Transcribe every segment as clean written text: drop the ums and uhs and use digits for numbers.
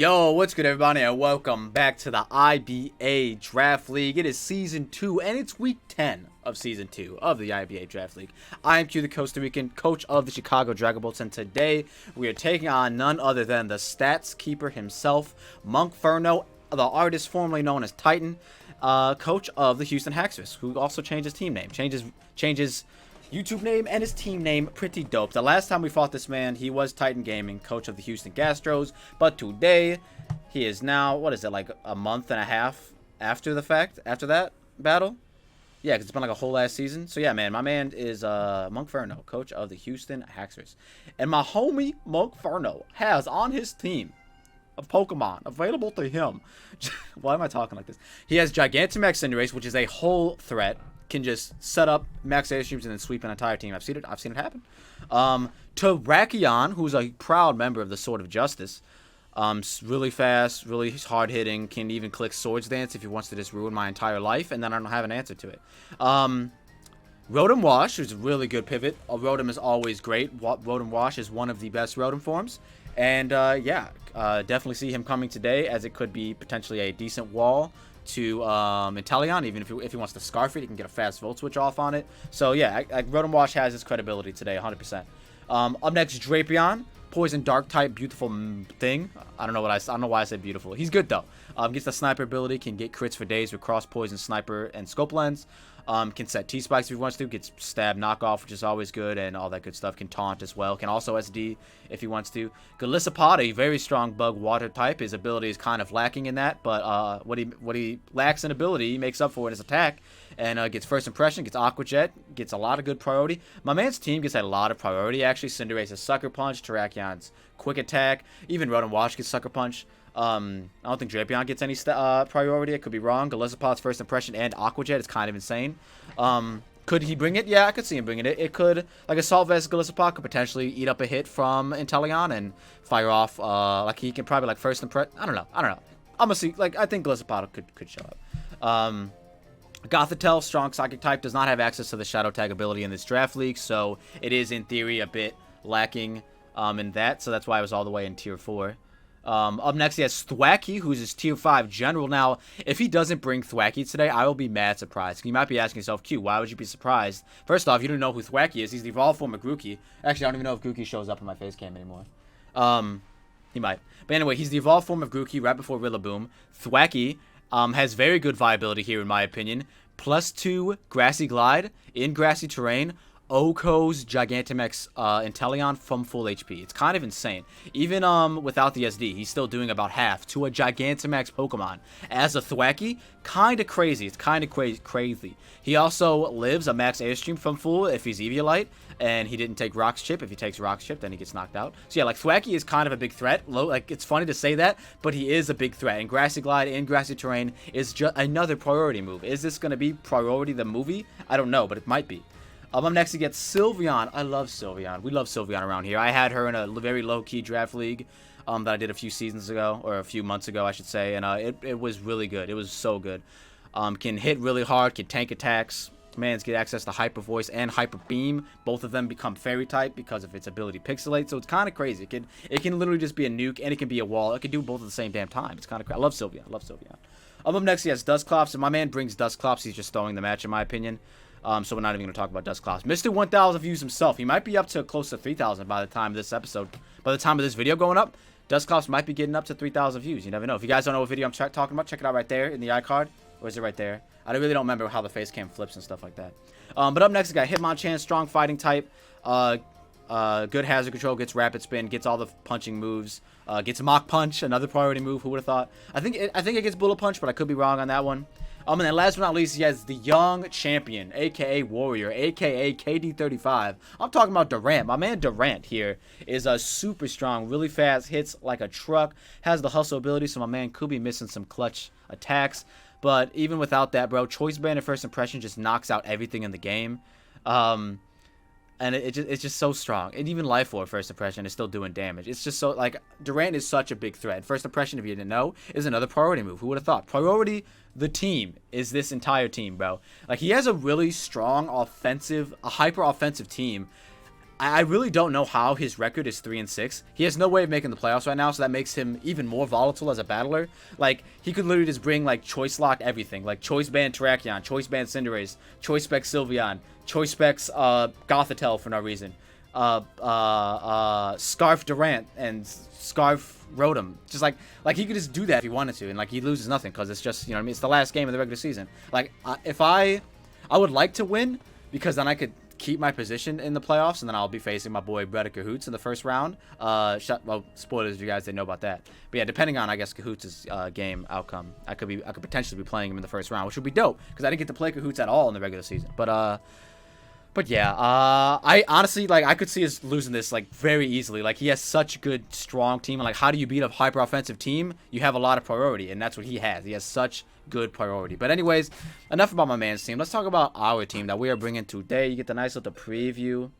Yo, what's good everybody, and welcome back to the IBA Draft League. It is Season 2, and it's Week 10 of Season 2 of the IBA Draft League. I am QtheCostaRican, coach of the Chicago Dragapults, and today we are taking on none other than the stats keeper himself, Monkferno, the artist formerly known as Titan, coach of the Houston Haxorus, who also changed his team name, changes YouTube name and his team name. Pretty dope. The last time we fought this man, he was Titan Gaming, coach of the Houston Gastros, but today he is now, what is it, like a month and a half after the fact, after that battle? Yeah, because it's been like a whole last season. So yeah, man, my man is Monkferno, coach of the Houston Haxorus, and my homie Monkferno has on his team a Pokemon available to him. Why am I talking like this? He has Gigantamax Cinderace, which is a whole threat. Can just set up max airstreams and then sweep an entire team. I've seen it happen. Terrakion, who's a proud member of the Sword of Justice. Really fast, really hard hitting, can even click Swords Dance if he wants to just ruin my entire life, and then I don't have an answer to it. Rotom Wash, who's a really good pivot. Rotom is always great. Rotom Wash is one of the best Rotom forms. And definitely see him coming today, as it could be potentially a decent wall to Inteleon. Even if he wants to Scarf it, he can get a fast Volt Switch off on it. So yeah, Rotom Wash has his credibility today, 100%. Up next, Drapion, Poison Dark type, beautiful thing. I don't know why I said beautiful. He's good though. Gets the Sniper ability, can get crits for days with Cross Poison, Sniper, and Scope Lens. Can set T-Spikes if he wants to. Gets Stab Knockoff, which is always good, and all that good stuff. Can Taunt as well. Can also SD if he wants to. Golisopod, a very strong bug water type. His ability is kind of lacking in that, but what he lacks in ability, he makes up for in his attack. And gets First Impression, gets Aqua Jet, gets a lot of good priority. My man's team gets a lot of priority, actually. Cinderace's Sucker Punch, Terrakion's Quick Attack, even Rotom Wash gets Sucker Punch. I don't think Drapion gets any priority. I could be wrong. Golisopod's First Impression and Aqua Jet is kind of insane. Could he bring it? Yeah, I could see him bringing it. It could, like Assault Vest Golisopod could potentially eat up a hit from Inteleon and fire off, like he can probably like First Impression. I don't know. I'm gonna see, like, I think Golisopod could show up. Gothitelle, strong Psychic type, does not have access to the Shadow Tag ability in this draft league, so it is in theory a bit lacking in that, so that's why I was all the way in tier 4. Up next, he has Thwackey, who's his tier 5 general. Now, if he doesn't bring Thwackey today, I will be mad surprised. You might be asking yourself, Q, why would you be surprised? First off, you don't know who Thwackey is. He's the evolved form of Grookey. Actually, I don't even know if Grookey shows up in my face cam anymore. He might. But anyway, he's the evolved form of Grookey right before Rillaboom. Thwackey has very good viability here, in my opinion. +2 Grassy Glide in grassy terrain. Oko's Gigantamax Inteleon from full HP. It's kind of insane. Even without the SD, he's still doing about half to a Gigantamax Pokemon. As a Thwackey, kind of crazy. It's kind of crazy. He also lives a max Airstream from full if he's Eviolite, and he didn't take Rock's Chip. If he takes Rock's Chip, then he gets knocked out. So yeah, like, Thwackey is kind of a big threat. Like, it's funny to say that, but he is a big threat. And Grassy Glide in grassy terrain is just another priority move. Is this going to be Priority the movie? I don't know, but it might be. Up next, he gets Sylveon. I love Sylveon. We love Sylveon around here. I had her in a very low-key draft league that I did a few seasons ago, or a few months ago, I should say, and it was really good. It was so good. Can hit really hard, can tank attacks. Commands get access to Hyper Voice and Hyper Beam. Both of them become Fairy type because of its ability Pixelate, so it's kind of crazy. It can literally just be a nuke, and it can be a wall. It can do both at the same damn time. It's kind of crazy. I love Sylveon. I love Sylveon. Up next, he has Dusclops, and my man brings Dusclops. He's just throwing the match, in my opinion. So we're not even going to talk about Dusclops. Mr. 1,000 views himself. He might be up to close to 3,000 by the time of this episode. By the time of this video going up, Dusclops might be getting up to 3,000 views. You never know. If you guys don't know what video I'm talking about, check it out right there in the iCard. Or is it right there? I really don't remember how the face cam flips and stuff like that. But up next, we got Hitmonchan, strong fighting type. Good hazard control, gets rapid spin, gets all the punching moves. Gets Mach Punch, another priority move. Who would have thought? I think it gets Bullet Punch, but I could be wrong on that one. And then last but not least, he has the young champion, a.k.a. Warrior, a.k.a. KD35. I'm talking about Durant. My man Durant here is super strong, really fast, hits like a truck, has the hustle ability, so my man could be missing some clutch attacks. But even without that, bro, Choice Band and First Impression just knocks out everything in the game. And it's just so strong. And even Life Orb First Impression is still doing damage. It's just so, like, Durant is such a big threat. First Impression, if you didn't know, is another priority move. Who would have thought? Priority, the team, is this entire team, bro. Like, he has a really strong offensive, a hyper-offensive team. I really don't know how his record is 3-6. He has no way of making the playoffs right now, so that makes him even more volatile as a battler. Like, he could literally just bring, like, choice lock everything. Like, choice ban Terrakion, choice ban Cinderace, choice spec Sylveon, choice specs Gothitelle for no reason. Scarf Durant and Scarf Rotom. Just like he could just do that if he wanted to, and like he loses nothing because it's just, you know what I mean, it's the last game of the regular season. Like if I would like to win because then I could keep my position in the playoffs, and then I'll be facing my boy Brett Kahuutz in the first round. Well, spoilers if you guys didn't know about that. But yeah, depending on, I guess, Kahoots' game outcome, I could potentially be playing him in the first round, which would be dope because I didn't get to play Kahuutz at all in the regular season. But yeah, I honestly, like, I could see us losing this, like, very easily. Like, he has such a good, strong team. And, like, how do you beat a hyper-offensive team? You have a lot of priority, and that's what he has. He has such good priority. But anyways, enough about my man's team. Let's talk about our team that we are bringing today. You get the nice little preview.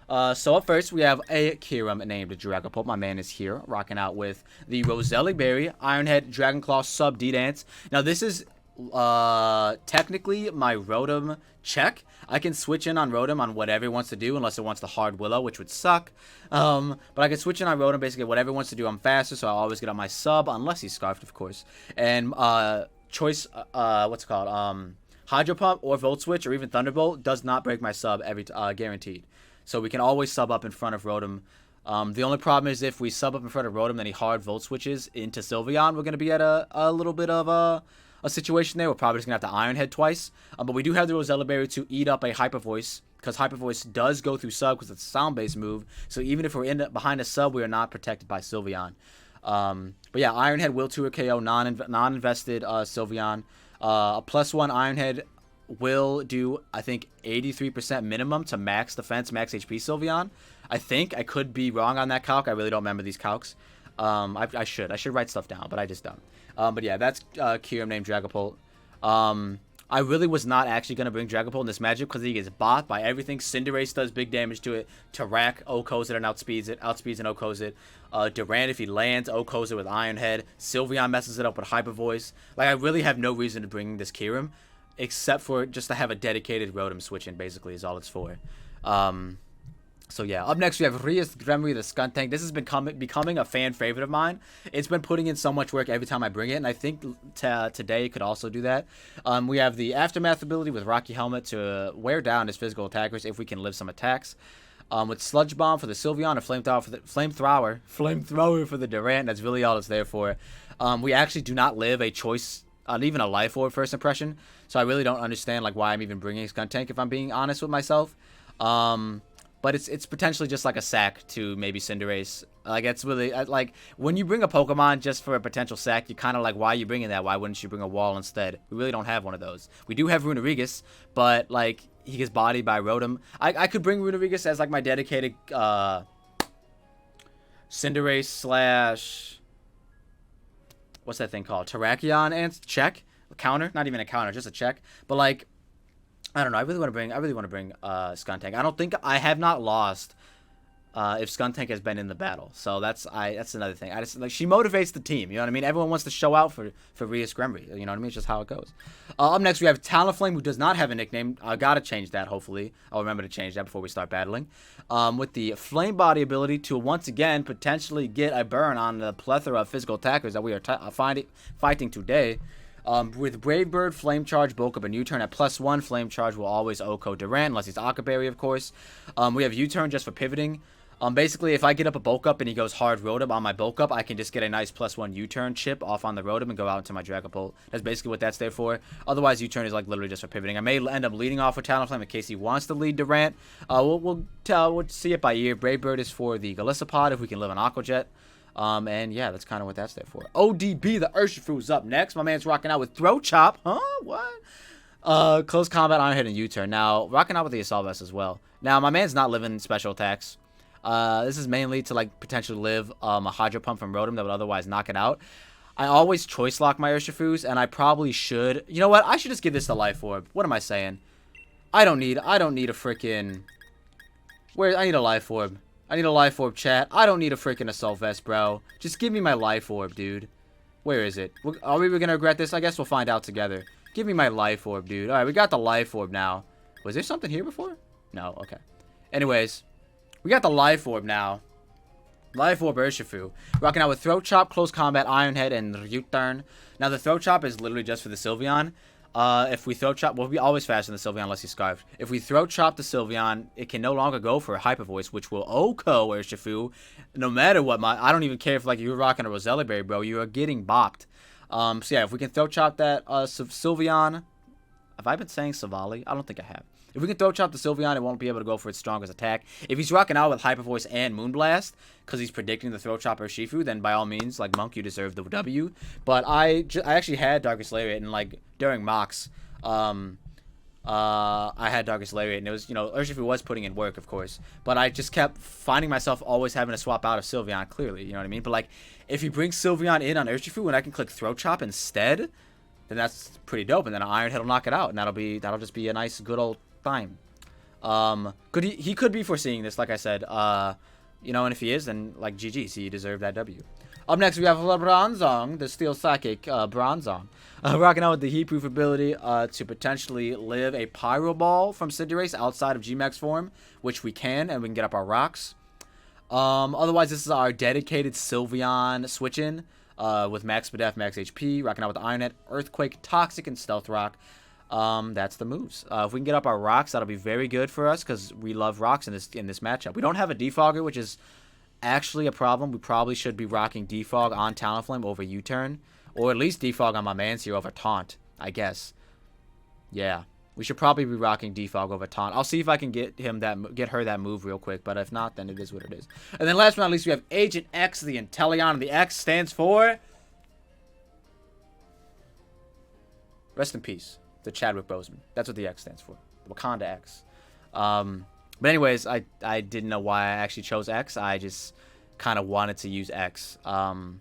So up first, we have a Kyurem named Dragapult. My man is here, rocking out with the Roselli Berry, Ironhead, Dragonclaw, Sub D-Dance. Now, this is technically my Rotom check. I can switch in on Rotom on whatever it wants to do, unless it wants the hard Willow, which would suck. But I can switch in on Rotom, basically whatever it wants to do. I'm faster, so I always get on my sub, unless he's scarfed, of course. And choice, what's it called? Hydro Pump or Volt Switch or even Thunderbolt does not break my sub every guaranteed. So we can always sub up in front of Rotom. The only problem is if we sub up in front of Rotom, then he hard Volt Switches into Sylveon, we're going to be at a little bit of a situation there. We're probably just going to have to Iron Head twice. But we do have the Rosella Berry to eat up a Hyper Voice, because Hyper Voice does go through sub because it's a sound-based move. So even if we're behind a sub, we are not protected by Sylveon. But yeah, Iron Head will 2 or KO non-invested Sylveon. A +1 Iron Head will do, I think, 83% minimum to max defense, max HP Sylveon. I think. I could be wrong on that calc. I really don't remember these calcs. I should write stuff down, but I just don't. But yeah, that's Kyurem named Dragapult. I really was not actually going to bring Dragapult in this matchup because he gets bought by everything. Cinderace does big damage to it. Tarak OHKOs it and outspeeds and OHKOs it. Durant, if he lands, OHKOs it with Iron Head. Sylveon messes it up with Hyper Voice. Like, I really have no reason to bring this Kyurem, except for just to have a dedicated Rotom switch in, basically, is all it's for. So yeah, up next we have Rias Gremry, the Skuntank. This has been becoming a fan favorite of mine. It's been putting in so much work every time I bring it, and I think today it could also do that. We have the Aftermath ability with Rocky Helmet to wear down his physical attackers if we can live some attacks. With Sludge Bomb for the Sylveon, a Flamethrower for the Durant. That's really all it's there for. We actually do not live a choice, even a Life Orb first impression, so I really don't understand like why I'm even bringing Skuntank if I'm being honest with myself. But it's potentially just like a sack to maybe Cinderace. Like, it's really, like, when you bring a Pokemon just for a potential sack, you're kind of like, why are you bringing that? Why wouldn't you bring a Wall instead? We really don't have one of those. We do have Runerigus, but, like, he gets bodied by Rotom. I could bring Runerigus as, like, my dedicated Cinderace / what's that thing called? Terrakion and check? A counter? Not even a counter, just a check. But, like, I don't know. I really want to bring Skuntank. I have not lost if Skuntank has been in the battle. So that's another thing. I just, like, she motivates the team. You know what I mean? Everyone wants to show out for Rias Gremry. You know what I mean? It's just how it goes. Up next we have Talonflame, who does not have a nickname. I gotta change that. Hopefully, I'll remember to change that before we start battling. With the Flame Body ability to once again potentially get a burn on the plethora of physical attackers that we are fighting today. With Brave Bird, Flame Charge, Bulk Up, and U-Turn at +1, Flame Charge will always OHKO Durant, unless he's Akaberry, of course. We have U-Turn just for pivoting. Basically, if I get up a Bulk Up and he goes hard Rotom on my Bulk Up, I can just get a nice +1 U-Turn chip off on the Rotom and go out into my Dragapult. That's basically what that's there for. Otherwise, U-Turn is like literally just for pivoting. I may end up leading off with Talonflame in case he wants to lead Durant. We'll see it by ear. Brave Bird is for the Galissapod if we can live on Aqua Jet. And yeah, that's kind of what that's there for. ODB, the Urshifu, is up next. My man's rocking out with Throat Chop. Huh? What? Close Combat, Iron Head, and U-Turn. Now, rocking out with the Assault Vest as well. Now, my man's not living special attacks. This is mainly to, like, potentially live a Hydro Pump from Rotom that would otherwise knock it out. I always choice lock my Urshifus, and I probably should. You know what? I should just give this the Life Orb. What am I saying? I don't need a freaking... I need a Life Orb. I need a Life Orb, chat. I don't need a freaking Assault Vest, bro. Just give me my Life Orb, dude. Where is it? Are we going to regret this? I guess we'll find out together. Give me my Life Orb, dude. Alright, we got the Life Orb now. Was there something here before? No, okay. Anyways, we got the Life Orb now. Life Orb Urshifu. Rocking out with Throat Chop, Close Combat, Iron Head, and Heatrans. Now, the Throat Chop is literally just for the Sylveon. If we Throat Chop, we'll be always faster than the Sylveon unless he's Scarfed. If we Throat Chop the Sylveon, it can no longer go for a Hyper Voice, which will OHKO Urshifu. No matter what, I don't even care if like you're rocking a Roselia Berry, bro. You are getting bopped. So yeah, if we can Throat Chop that Sylveon. Have I been saying Savali? I don't think I have. If we can Throat Chop the Sylveon, it won't be able to go for its strongest attack. If he's rocking out with Hyper Voice and Moonblast, because he's predicting the Throat Chop Urshifu, then by all means, like, Monk, you deserve the W. But I actually had Darkest Lariat, and, like, during mocks, I had Darkest Lariat, and it was, you know, Urshifu was putting in work, of course. But I just kept finding myself always having to swap out of Sylveon, clearly, you know what I mean? But, like, if you bring Sylveon in on Urshifu and I can click Throat Chop instead, then that's pretty dope. And then an Iron Head will knock it out, and that'll just be a nice, good old time. He could be foreseeing this, like I said. You know, and if he is, then like GG, so you deserve that W. Up next, we have Bronzong, the Steel Psychic Bronzong, rocking out with the Heat-Proof ability to potentially live a Pyro Ball from Cinderace outside of G-Max form, which we can, and we can get up our rocks. Otherwise, this is our dedicated Sylveon switch-in with Max Spadef, Max HP, rocking out with the Iron Head, Earthquake, Toxic, and Stealth Rock. That's the moves. If we can get up our rocks, that'll be very good for us because we love rocks in this matchup. We don't have a Defogger, which is actually a problem. We probably should be rocking Defog on Talonflame over U-turn, or at least Defog on my Mansear over Taunt, I guess. Yeah, we should probably be rocking Defog over Taunt. I'll see if I can get her that move real quick, but if not, then it is what it is. And then last but not least, we have Agent X, the Inteleon, and the X stands for rest in peace. The Chadwick Boseman. That's what the X stands for. The Wakanda X. But anyways, I didn't know why I actually chose X. I just kind of wanted to use X. But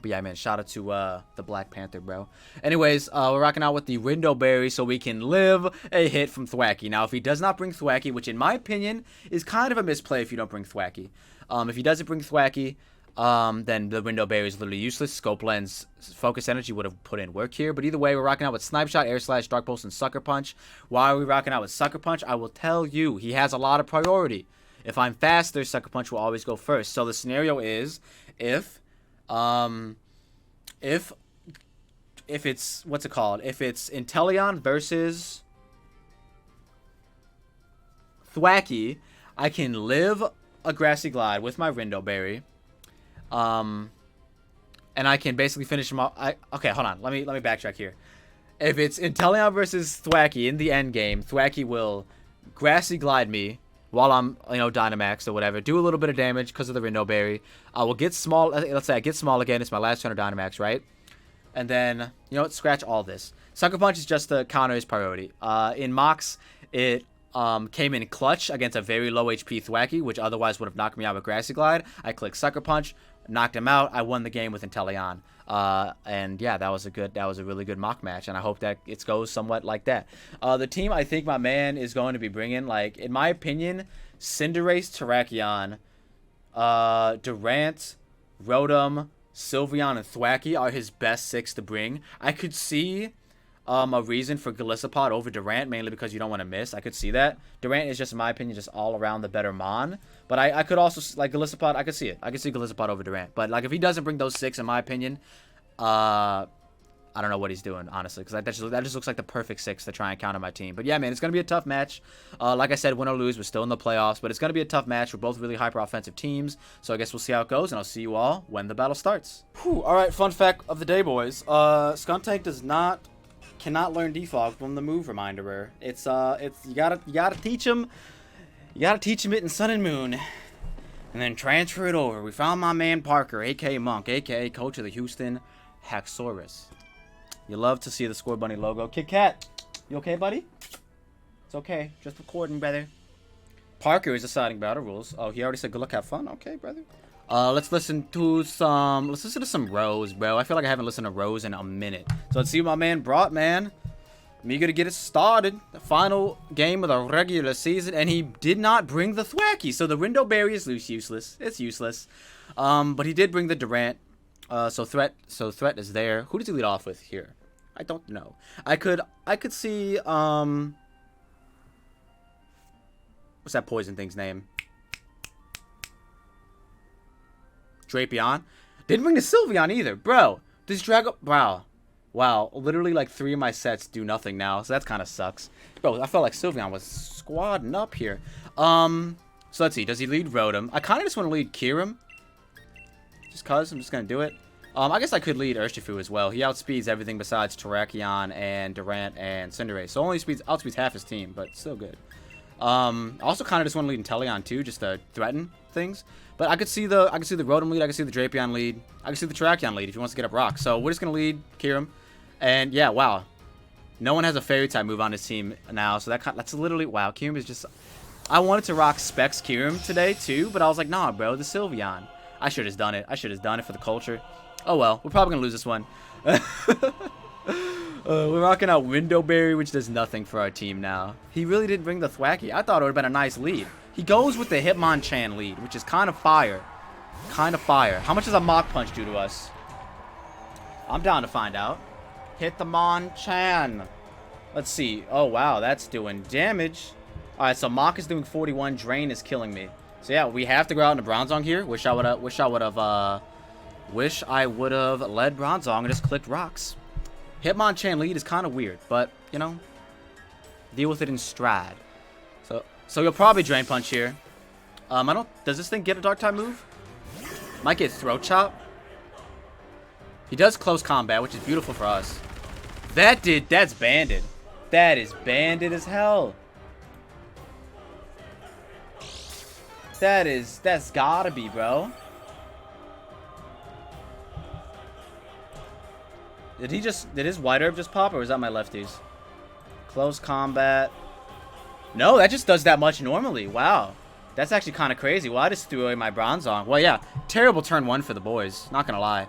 yeah, man, shout out to the Black Panther, bro. Anyways, we're rocking out with the Window Berry so we can live a hit from Thwackey. Now, if he does not bring Thwackey, which in my opinion is kind of a misplay if you don't bring Thwackey. If he doesn't bring Thwackey, then the Window Berry is literally useless. Scope Lens, Focus Energy would have put in work here. But either way, we're rocking out with Snipe Shot, Air Slash, Dark Pulse, and Sucker Punch. Why are we rocking out with Sucker Punch? I will tell you. He has a lot of priority. If I'm faster, Sucker Punch will always go first. So the scenario is if it's, what's it called? If it's Inteleon versus Thwackey, I can live a Grassy Glide with my Window Berry. And I can basically finish him off. Okay, hold on. Let me backtrack here. If it's Inteleon versus Thwackey in the end game, Thwackey will Grassy Glide me while I'm, you know, Dynamax or whatever. Do a little bit of damage because of the Window Berry. I will get small. Let's say I get small again. It's my last turn of Dynamax, right? And then, you know what? Scratch all this. Sucker Punch is just to counter his priority. In Mox, it came in clutch against a very low HP Thwackey, which otherwise would have knocked me out with Grassy Glide. I click Sucker Punch, knocked him out. I won the game with Inteleon. And yeah, that was a really good mock match, and I hope that it goes somewhat like that. The team I think my man is going to be bringing, like, in my opinion, Cinderace, Terrakion, Durant, Rotom, Sylveon, and Thwackey are his best 6 to bring. I could see a reason for Golisopod over Durant, mainly because you don't want to miss. I could see that. Durant is just, in my opinion, just all around the better Mon. But I could also, like, Golisopod, I could see it. I could see Golisopod over Durant. But, like, if he doesn't bring those 6, in my opinion, I don't know what he's doing, honestly. Because that just looks like the perfect 6 to try and counter my team. But, yeah, man, it's going to be a tough match. Like I said, win or lose, we're still in the playoffs. But it's going to be a tough match. We're both really hyper-offensive teams. So I guess we'll see how it goes. And I'll see you all when the battle starts. Whew. All right, fun fact of the day, boys. Skuntank cannot learn Defog from the move reminderer. It's you gotta teach him. You gotta teach him it in Sun and Moon, and then transfer it over. We found my man Parker, aka Monk, aka coach of the Houston Haxorus. You love to see the Score Bunny logo. Kit Kat, you okay, buddy? It's okay, just recording, brother. Parker is deciding battle rules. Oh, he already said good luck, have fun. Okay, brother. Let's listen to some Rose, bro. I feel like I haven't listened to Rose in a minute. So let's see what my man brought, man. I'm eager to get it started. The final game of the regular season, and he did not bring the Thwackey. So the Window Berry is useless. It's useless. But he did bring the Durant. So Threat is there. Who does he lead off with here? I don't know. I could see What's that poison thing's name? Drapion. Didn't bring the Sylveon either. Bro, this Drago... Wow. Wow. Literally, like, 3 of my sets do nothing now. So that kind of sucks. Bro, I felt like Sylveon was squadding up here. So let's see. Does he lead Rotom? I kind of just want to lead Kyurem. Just cause. I'm just going to do it. I guess I could lead Urshifu as well. He outspeeds everything besides Terrakion and Durant and Cinderace. So only outspeeds half his team, but still good. I also kind of just want to lead Inteleon too, just to threaten things. But I could see the Rotom lead, I could see the Drapion lead, I could see the Terrakion lead if he wants to get up rock. So we're just gonna lead Kyurem. And yeah, wow. No one has a fairy type move on his team now, so that's literally wow, Kyurem is just I wanted to rock Specs Kyurem today too, but I was like, nah bro, the Sylveon. I should have done it. I should have done it for the culture. Oh well, we're probably gonna lose this one. We're rocking out Windowberry, which does nothing for our team now. He really didn't bring the Thwacky. I thought it would have been a nice lead. He goes with the Hitmonchan lead, which is kind of fire. Kind of fire. How much does a Mach Punch do to us? I'm down to find out. Hitmonchan. Let's see. Oh, wow. That's doing damage. Alright, so Mach is doing 41. Drain is killing me. So, yeah, we have to go out into Bronzong here. Wish I would have led Bronzong and just clicked rocks. Hitmonchan lead is kind of weird, but, you know, deal with it in stride. So you'll probably Drain Punch here. Does this thing get a Dark type move? Might get Throat Chop. He does Close Combat, which is beautiful for us. That's banded. That is banded as hell. That's gotta be, bro. Did his White Herb just pop, or was that my lefties? Close Combat. No, that just does that much normally. Wow. That's actually kind of crazy. Well, I just threw away my Bronzong. Well, yeah. Terrible turn 1 for the boys. Not going to lie.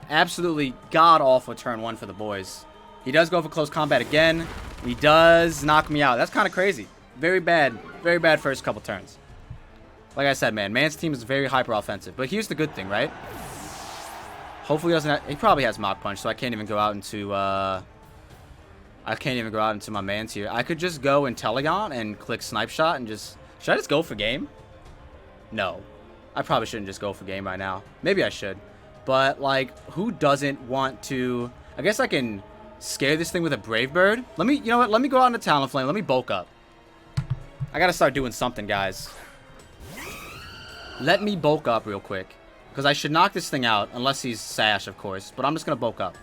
Absolutely god-awful turn 1 for the boys. He does go for Close Combat again. He does knock me out. That's kind of crazy. Very bad. Very bad first couple turns. Like I said, man. Man's team is very hyper-offensive. But here's the good thing, right? Hopefully he doesn't have... He probably has Mach Punch, so I can't even go out into... I can't even go out into my man's here. I could just go Inteleon and click Snipe Shot and just... Should I just go for game? No. I probably shouldn't just go for game right now. Maybe I should. But, like, who doesn't want to... I guess I can scare this thing with a Brave Bird. You know what? Let me go out into Talonflame. Let me bulk up. I gotta start doing something, guys. Let me bulk up real quick. Because I should knock this thing out, unless he's Sash, of course. But I'm just gonna bulk up.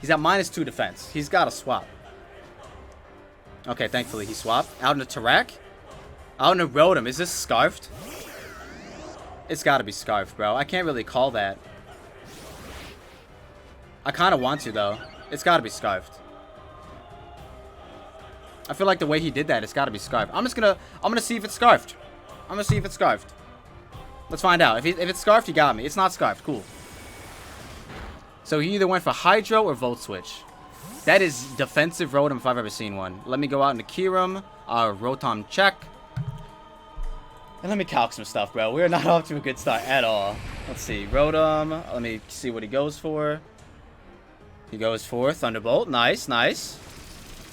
He's at -2 defense. He's gotta swap. Okay, thankfully he swapped. Out into Tarak. Out into Rotom. Is this Scarfed? It's gotta be Scarfed, bro. I can't really call that. I kind of want to, though. It's gotta be Scarfed. I feel like the way he did that, it's gotta be Scarfed. I'm gonna see if it's Scarfed. I'm gonna see if it's Scarfed. Let's find out. If it's Scarfed, he got me. It's not Scarfed. Cool. So he either went for Hydro or Volt Switch. That is defensive Rotom if I've ever seen one. Let me go out into Kyurem. Rotom check. And let me calc some stuff, bro. We're not off to a good start at all. Let's see. Rotom. Let me see what he goes for. He goes for Thunderbolt. Nice, nice.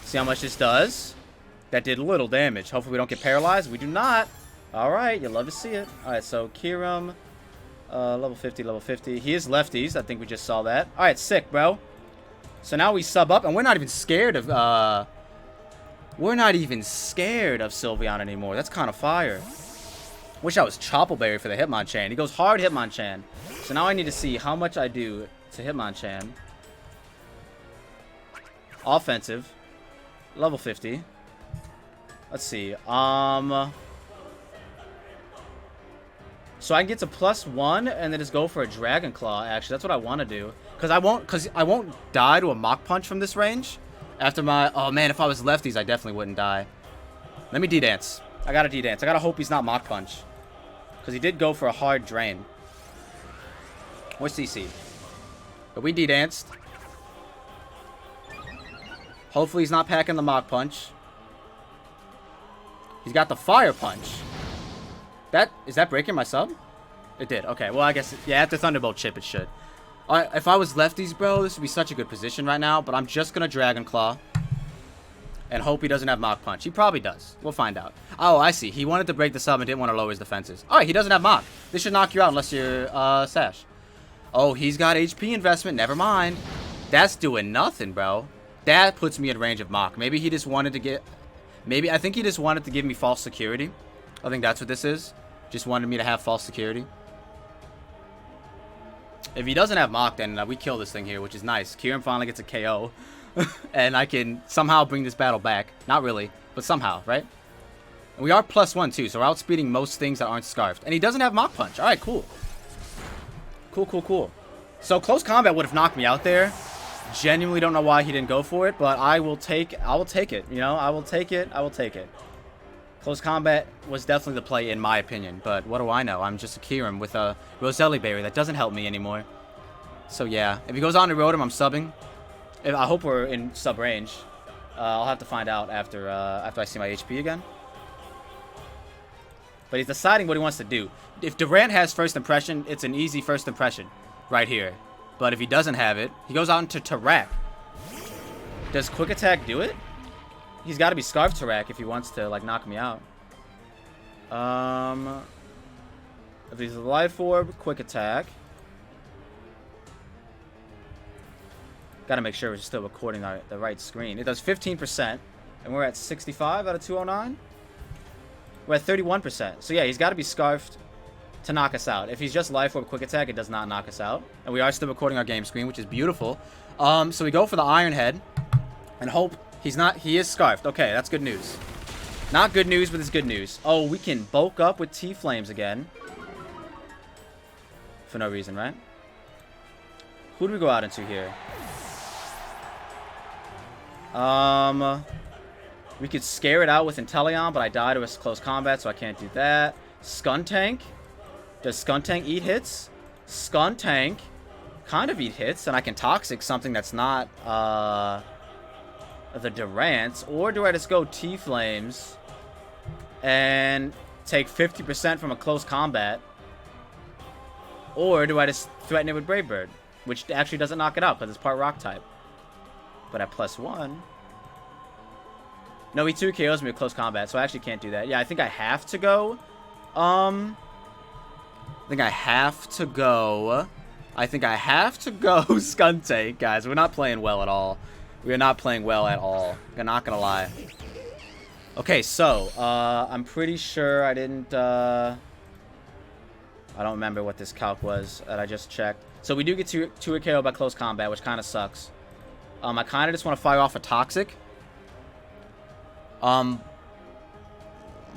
See how much this does. That did little damage. Hopefully we don't get paralyzed. We do not. Alright, you'll love to see it. Alright, so Kyurem. Level 50, level 50. He is lefties. I think we just saw that. Alright, sick, bro. So now we sub up, and we're not even scared of, Sylveon anymore. That's kind of fire. Wish I was Choppleberry for the Hitmonchan. He goes hard Hitmonchan. So now I need to see how much I do to Hitmonchan. Offensive. Level 50. Let's see. So I can get to +1 and then just go for a Dragon Claw. Actually, that's what I want to do. Because I won't die to a Mach Punch from this range. After my... Oh, man, if I was lefties, I definitely wouldn't die. Let me D-Dance. I gotta D-Dance. I gotta hope he's not Mach Punch. Because he did go for a hard Drain. Or CC. But we D-Danced. Hopefully he's not packing the Mach Punch. He's got the Fire Punch. Is that breaking my sub? It did. Okay, well, I guess... Yeah, after Thunderbolt chip, it should. If I was lefties, bro, this would be such a good position right now. But I'm just going to Dragon Claw. and hope he doesn't have Mach Punch. He probably does. We'll find out. Oh, I see. He wanted to break the sub and didn't want to lower his defenses. All right, he doesn't have Mach. This should knock you out unless you're Sash. Oh, he's got HP investment. Never mind. That's doing nothing, bro. That puts me in range of Mach. Maybe he just wanted to get... Maybe, I think he just wanted to give me false security. I think that's what this is. Just wanted me to have false security. If he doesn't have Mach, then we kill this thing here, which is nice. Kieran finally gets a KO. And I can somehow bring this battle back. Not really, but somehow, right? And we are +1 too, so we're outspeeding most things that aren't scarfed. And he doesn't have Mach Punch. Alright, cool. Cool. So close combat would have knocked me out there. Genuinely don't know why he didn't go for it, but I will take it. You know, I will take it. Close combat was definitely the play in my opinion, but what do I know? I'm just a Kieran with a Roselli Berry. That doesn't help me anymore. So yeah, if he goes on to Rotom, I'm subbing. I hope we're in sub range. I'll have to find out after I see my HP again. But he's deciding what he wants to do. If Durant has first impression, it's an easy first impression right here. But if he doesn't have it, he goes out into Tarak. Does Quick Attack do it? He's got to be Scarf Tarak if he wants to, like, knock me out. If he's a Life Orb, Quick Attack. Gotta make sure we're still recording the right screen. It does 15%, and we're at 65 out of 209. We're at 31%. So yeah, he's got to be Scarfed to knock us out. If he's just Life Orb Quick Attack, it does not knock us out. And we are still recording our game screen, which is beautiful. So we go for the Iron Head, and hope he's not. He is Scarfed. Okay, that's good news. Not good news, but it's good news. Oh, we can bulk up with T-Flames again. For no reason, right? Who do we go out into here? We could scare it out with Inteleon, but I die to a close combat, so I can't do that. Skuntank. Does Skuntank eat hits? Skuntank kind of eat hits, and I can Toxic something that's not, the Durant. Or do I just go T-Flames and take 50% from a close combat? Or do I just threaten it with Brave Bird, which actually doesn't knock it out because it's part Rock type. But at +1... No, he 2 KOs me with close combat, so I actually can't do that. Yeah, I think I have to go. I think I have to go Skuntank, guys. We're not playing well at all. We are not playing well at all. I'm not gonna lie. Okay, so, I'm pretty sure I didn't, I don't remember what this calc was that I just checked. So we do get 2 KO by close combat, which kind of sucks. I kind of just want to fire off a Toxic. The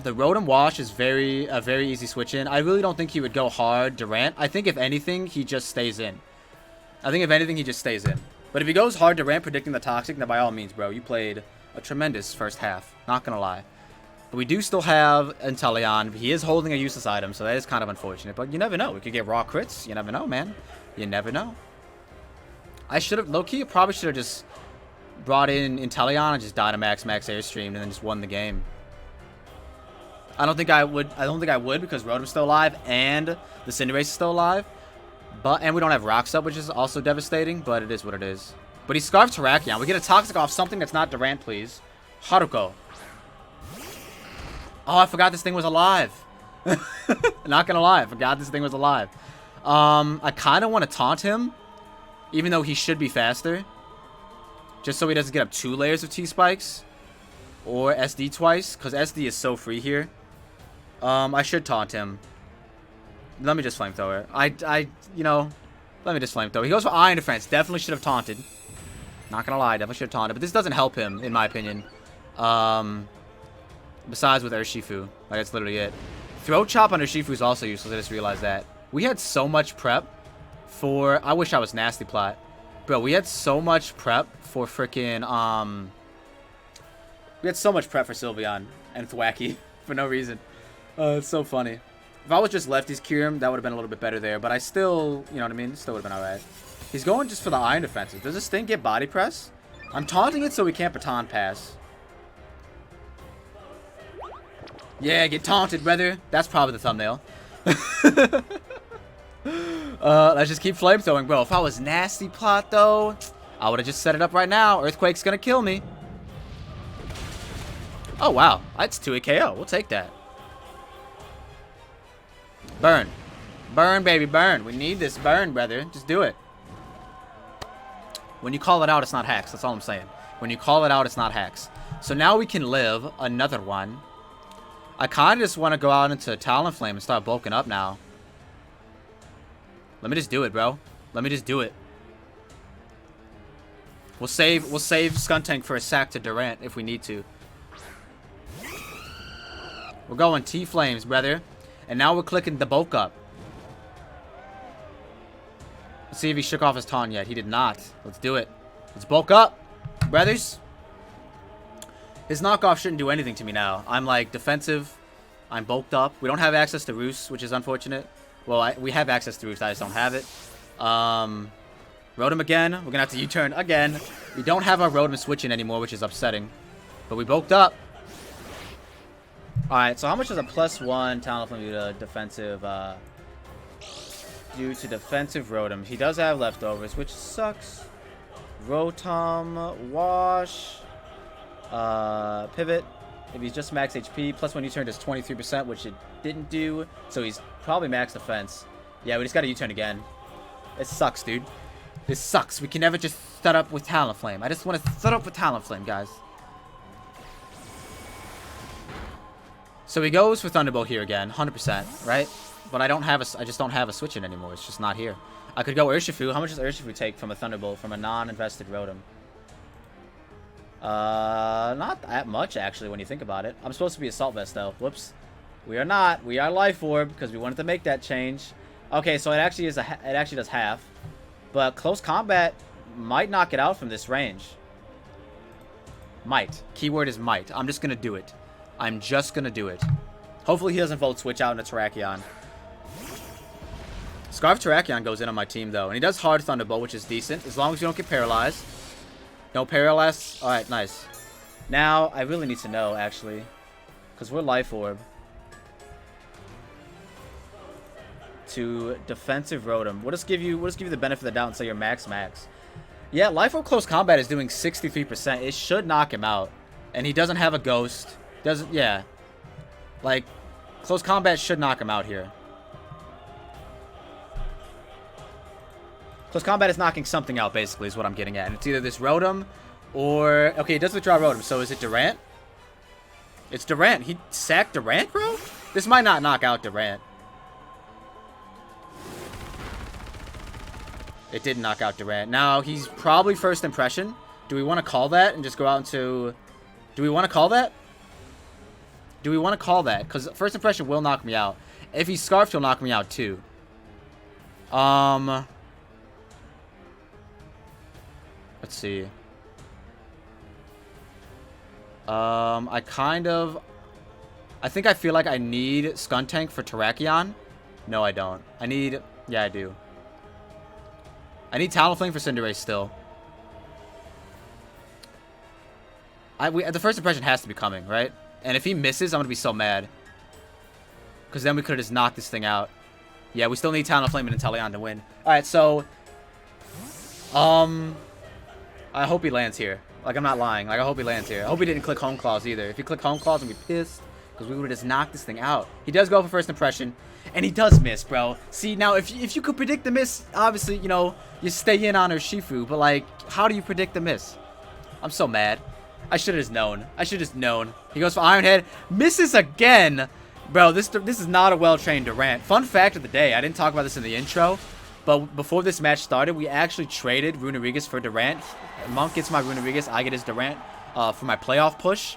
Rotom Wash is a very easy switch in. I really don't think he would go hard Durant. I think if anything, he just stays in. But if he goes hard Durant predicting the Toxic, then by all means, bro, you played a tremendous first half. Not gonna lie. But we do still have Inteleon. He is holding a useless item, so that is kind of unfortunate. But you never know. We could get raw crits. You never know, man. You never know. I should have, low-key, probably should have just brought in Inteleon and just died a max Airstream and then just won the game. I don't think I would because Rotom's still alive and the Cinderace is still alive. And we don't have Rocks up, which is also devastating, but it is what it is. But he Scarfed Terrakion. We get a Toxic off something that's not Durant, please. Haruko. Oh, I forgot this thing was alive. Not gonna lie, I forgot this thing was alive. I kind of want to taunt him, even though he should be faster. Just so he doesn't get up 2 layers of T-Spikes. Or SD twice, because SD is so free here. I should taunt him. Let me just Flamethrower. Let me just Flamethrower. He goes for Iron Defense. Definitely should have taunted. Not gonna lie, definitely should have taunted. But this doesn't help him, in my opinion. Besides with Urshifu. Like, that's literally it. Throat Chop on Urshifu is also useless. I just realized that. We had so much prep for... I wish I was Nasty Plot. Bro, we had so much prep for freaking... We had so much prep for Sylveon and Thwacky for no reason. It's so funny. If I was just lefties Kyurem, that would have been a little bit better there. But I still, you know what I mean? Still would have been alright. He's going just for the Iron Defenses. Does this thing get Body Press? I'm taunting it so we can't Baton Pass. Yeah, get taunted, brother. That's probably the thumbnail. Let's just keep Flamethrowing, bro. If I was Nasty Plot, though, I would have just set it up right now. Earthquake's gonna kill me. Oh, wow. That's 2-hit KO. We'll take that. Burn. Burn, baby, burn. We need this burn, brother. Just do it. When you call it out, it's not hacks. That's all I'm saying. When you call it out, it's not hacks. So now we can live another one. I kind of just want to go out into Talonflame and start bulking up now. Let me just do it, bro. Let me just do it. We'll save Skuntank for a sack to Durant if we need to. We're going T-Flames, brother. And now we're clicking the bulk up. Let's see if he shook off his taunt yet. He did not. Let's do it. Let's bulk up, brothers. His knockoff shouldn't do anything to me now. I'm like defensive. I'm bulked up. We don't have access to Roost, which is unfortunate. Well, we have access to Roost. I just don't have it. Rotom again. We're going to have to U-turn again. We don't have our Rotom switching anymore, which is upsetting. But we bulked up. Alright, so how much is a +1 Talonflame due to defensive, Rotom? He does have leftovers, which sucks. Rotom, Wash, Pivot. If he's just max HP, +1 U-turn does 23%, which it didn't do. So he's probably max defense. Yeah, we just got to U-turn again. It sucks, dude. This sucks. We can never just set up with Talonflame. I just want to set up with Talonflame, guys. So he goes for Thunderbolt here again, 100%, right? But I just don't have a switch in anymore. It's just not here. I could go Urshifu. How much does Urshifu take from a Thunderbolt from a non-invested Rotom? Not that much actually when you think about it. I'm supposed to be Assault Vest though. Whoops. We are not. We are Life Orb because we wanted to make that change. Okay, so it actually does half. But close combat might knock it out from this range. Might. Keyword is might. I'm just gonna do it. I'm just gonna do it. Hopefully he doesn't Volt Switch out into Terrakion. Scarf Terrakion goes in on my team though. And he does Hard Thunderbolt, which is decent. As long as you don't get paralyzed. No paralyzed. Alright, nice. Now, I really need to know, actually. Because we're Life Orb. To defensive Rotom. We'll just give you the benefit of the doubt and say you're max. Yeah, Life Orb Close Combat is doing 63%. It should knock him out. And he doesn't have a Ghost. Yeah. Like, Close Combat should knock him out here. Close Combat is knocking something out, basically, is what I'm getting at. And it's either this Rotom or... Okay, it does withdraw Rotom, so is it Durant? It's Durant. He sacked Durant, bro? This might not knock out Durant. It did knock out Durant. Now, he's probably First Impression. Do we want to call that and just go out into... Do we want to call that? Do we want to call that? Because First Impression will knock me out. If he's Scarfed, he'll knock me out, too. Let's see. I think I feel like I need Skuntank for Terrakion. No, I don't. Yeah, I do. I need Talonflame for Cinderace still. The First Impression has to be coming, right? And if he misses, I'm going to be so mad. Because then we could have just knocked this thing out. Yeah, we still need Talonflame and Inteleon to win. Alright, so... I hope he lands here. Like, I'm not lying. Like, I hope he lands here. I hope he didn't click Home Claws either. If he clicked Home Claws, I'm going to be pissed. Because we would have just knocked this thing out. He does go for First Impression. And he does miss, bro. See, now, if you could predict the miss, obviously, you know, you stay in on Urshifu. But, like, how do you predict the miss? I'm so mad. I should have just known. I should have just known. He goes for Iron Head. Misses again. Bro, this is not a well-trained Durant. Fun fact of the day. I didn't talk about this in the intro. But before this match started, we actually traded Runerigus for Durant. Monk gets my Runerigus. I get his Durant for my playoff push.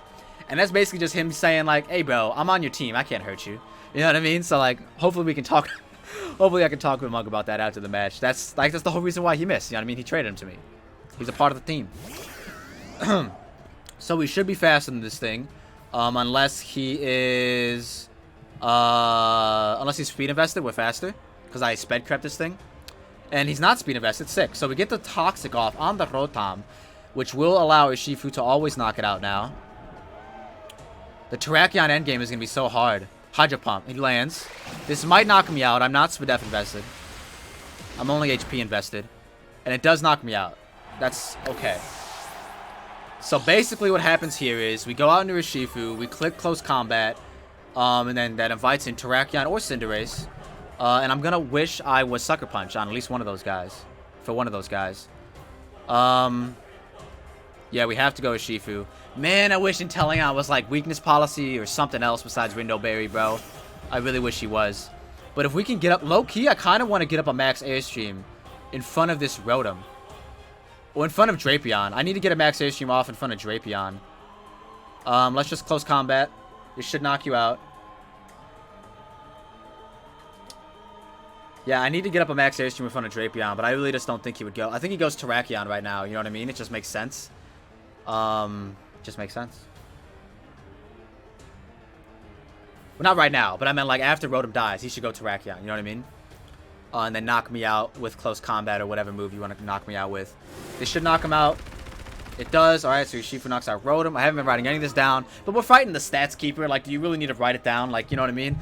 And that's basically just him saying, like, hey, bro, I'm on your team. I can't hurt you. You know what I mean? So, like, hopefully we can talk. Hopefully I can talk with Monk about that after the match. That's the whole reason why he missed. You know what I mean? He traded him to me. He's a part of the team. So we should be faster than this thing. Unless he is... unless he's speed invested, we're faster. Because I sped crept this thing. And he's not speed invested, sick. So we get the Toxic off on the Rotom, which will allow Urshifu to always knock it out now. The Terrakion endgame is going to be so hard. Hydro Pump. He lands. This might knock me out. I'm not Spadef invested. I'm only HP invested. And it does knock me out. That's okay. So basically what happens here is we go out into Urshifu, we click close combat, and then that invites in Terrakion or Cinderace. And I'm gonna wish I was Sucker Punch on at least one of those guys. For one of those guys. Yeah, we have to go Urshifu. Man, I wish Inteleon was like weakness policy or something else besides Rindo Berry, bro. I really wish he was. But if we can get up low-key, I kind of want to get up a max Airstream in front of this Rotom. Or in front of Drapion. I need to get a max Airstream off in front of Drapion. Let's just close combat. This should knock you out. Yeah, I need to get up a max Airstream in front of Drapion, but I really just don't think he would go. I think he goes Terrakion right now, you know what I mean? It just makes sense. Just makes sense. Well, not right now, but I meant like after Rotom dies, he should go Terrakion, you know what I mean? And then knock me out with close combat or whatever move you want to knock me out with. This should knock him out. It does. Alright, so Urshifu knocks out Rotom. I haven't been writing any of this down, but we're fighting the stats keeper. Like, do you really need to write it down? Like, you know what I mean?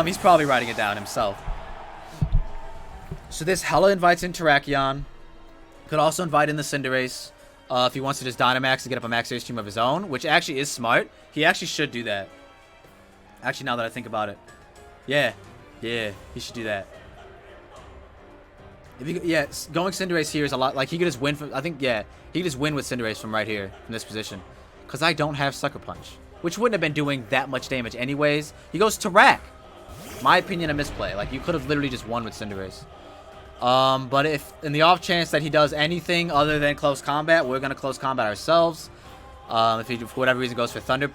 He's probably writing it down himself. So this hella invites in Terrakion. Could also invite in the Cinderace. If he wants to just Dynamax to get up a max Airstream of his own, which actually is smart. He actually should do that. Actually, now that I think about it. Yeah. Yeah, he should do that. If he, yeah, going Cinderace here is a lot. Like, he could just win from, I think, yeah. He could just win with Cinderace from right here, from this position. Because I don't have Sucker Punch. Which wouldn't have been doing that much damage anyways. He goes to Rack. My opinion, a misplay. Like, you could have literally just won with Cinderace. But if, in the off chance that he does anything other than close combat, we're going to close combat ourselves. If he, for whatever reason, goes for Thunder,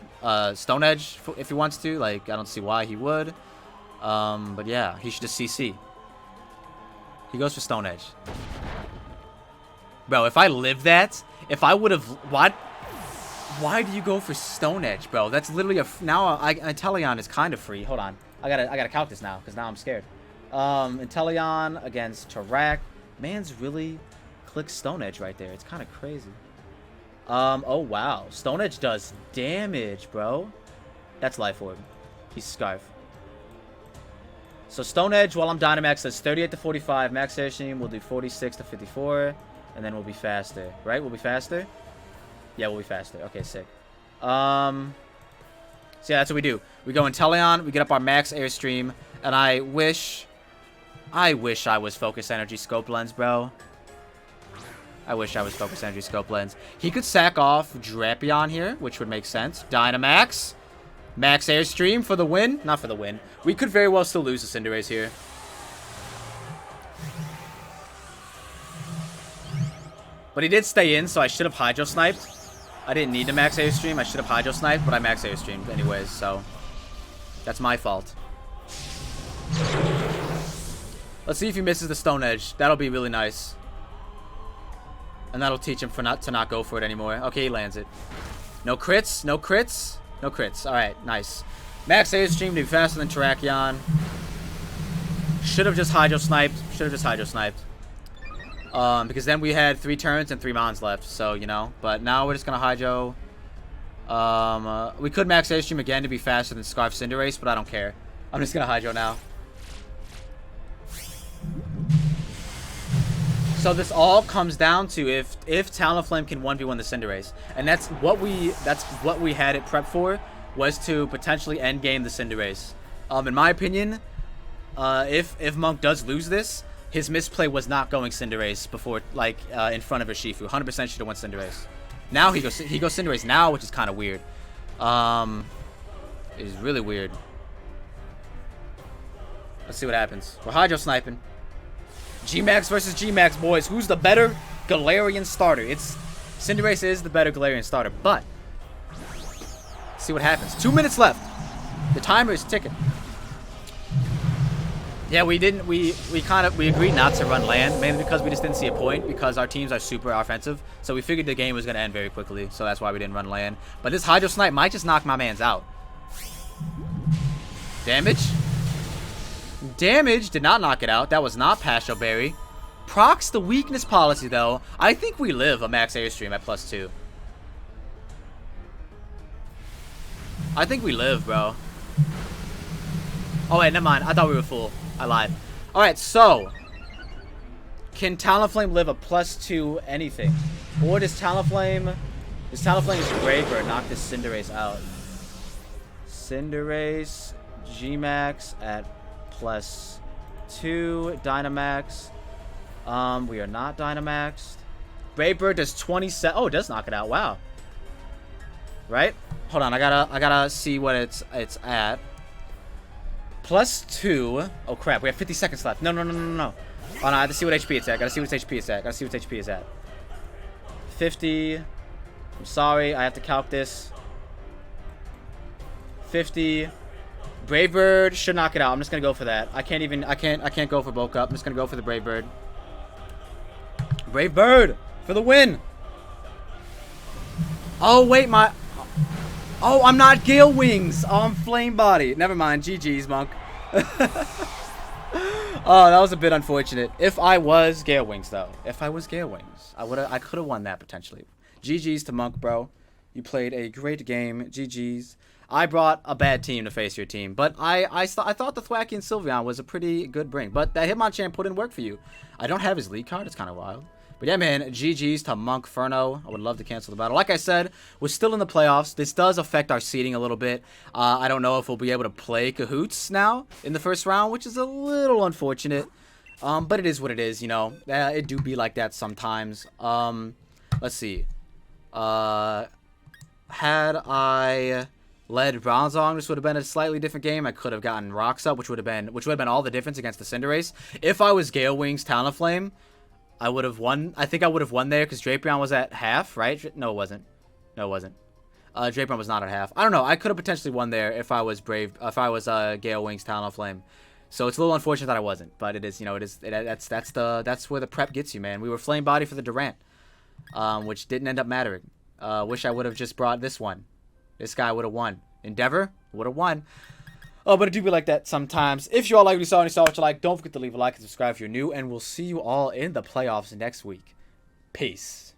Stone Edge, if he wants to. Like, I don't see why he would. But yeah, he should just CC. He goes for Stone Edge. Bro, if I lived that, if I would have... Why do you go for Stone Edge, bro? That's literally a... Now, Inteleon is kind of free. Hold on. I gotta calc this now, because now I'm scared. Inteleon against Tarak. Man's really clicked Stone Edge right there. It's kind of crazy. Oh, wow. Stone Edge does damage, bro. That's Life Orb. He's Scarf. So Stone Edge, while I'm Dynamax, does 38 to 45. Max Airstream will do 46 to 54. And then we'll be faster. Right? We'll be faster? Yeah, we'll be faster. Okay, sick. So yeah, that's what we do. We go Inteleon, we get up our max Airstream, and I wish I was Focus Energy Scope Lens, bro. I wish I was Focus Energy Scope Lens. He could sack off Drapion here, which would make sense. Dynamax. Max Airstream for the win. Not for the win. We could very well still lose the Cinderace here. But he did stay in, so I should have Hydro Sniped. I didn't need to Max Airstream. I should have Hydro Sniped, but I Max Airstreamed anyways, so that's my fault. Let's see if he misses the Stone Edge. That'll be really nice. And that'll teach him to not go for it anymore. Okay, he lands it. No crits. No crits. No crits. Alright, nice. Max Airstream to be faster than Terrakion. Should have just Hydro Sniped. Should have just Hydro Sniped. Because then we had 3 turns and 3 Mons left. So, you know. But now we're just going to Hydro. We could Max Airstream again to be faster than Scarf Cinderace, but I don't care. I'm just going to Hydro now. So this all comes down to if Talonflame can 1v1 the Cinderace. And that's what we had it prepped for, was to potentially endgame the Cinderace. In my opinion, if Monk does lose this, his misplay was not going Cinderace before, like, in front of Urshifu. 100% should have went Cinderace. Now he goes Cinderace now, which is kind of weird. It is really weird. Let's see what happens. We're Hydro Sniping. G-Max versus G-Max, boys. Who's the better Galarian starter? Cinderace is the better Galarian starter, but let's see what happens. 2 minutes left. The timer is ticking. Yeah, we agreed not to run land, mainly because we just didn't see a point, because our teams are super offensive. So we figured the game was going to end very quickly, so that's why we didn't run land. But this Hydro Snipe might just knock my mans out. Damage? Damage did not knock it out. That was not Pasho Berry. Procs the weakness policy, though. I think we live a max Airstream at +2. I think we live, bro. Oh, wait, never mind. I thought we were full. I lied. Alright, so can Talonflame live a +2 anything? Or does Talonflame This Talonflame is Braver. Knock this Cinderace out. Cinderace, G-Max at +2. Dynamax. We are not Dynamaxed. Brave does 27. Oh, it does knock it out. Wow. Right? Hold on. I gotta see what it's at. +2. Oh crap. We have 50 seconds left. No. Oh no, I have to see what HP it's at. Gotta see what HP it's at. 50. I'm sorry. I have to calc this. 50. Brave Bird should knock it out. I'm just gonna go for that. I can't go for bulk up. I'm just gonna go for the Brave Bird. Brave Bird for the win. Oh wait, oh, I'm not Gale Wings. Oh, I'm Flame Body. Never mind. GG's, Monk. Oh, that was a bit unfortunate. If I was Gale Wings, though, I could have won that potentially. GG's to Monk, bro. You played a great game. GG's. I brought a bad team to face your team, but I thought the Thwacky and Sylveon was a pretty good bring. But that Hitmonchan put in work for you. I don't have his lead card. It's kind of wild. But yeah, man, GG's to Monkferno. I would love to cancel the battle. Like I said, we're still in the playoffs. This does affect our seeding a little bit. I don't know if we'll be able to play Kahuutz now in the first round, which is a little unfortunate. But it is what it is, you know. It do be like that sometimes. Let's see. Had I led Bronzong, this would have been a slightly different game. I could have gotten Rocks up, which would have been all the difference against the Cinderace. If I was Gale Wings Talonflame, I would have won. I think I would have won there because Drapion was at half, right? No, it wasn't. Drapion was not at half. I don't know. I could have potentially won there if I was Gale Wings Talonflame. So it's a little unfortunate that I wasn't, but it is, you know, that's where the prep gets you, man. We were Flame Body for the Durant, which didn't end up mattering. Wish I would have just brought this one. This guy would have won. Endeavor would have won. Oh, but it do be like that sometimes. If you all like what you saw and you saw what you like, don't forget to leave a like and subscribe if you're new. And we'll see you all in the playoffs next week. Peace.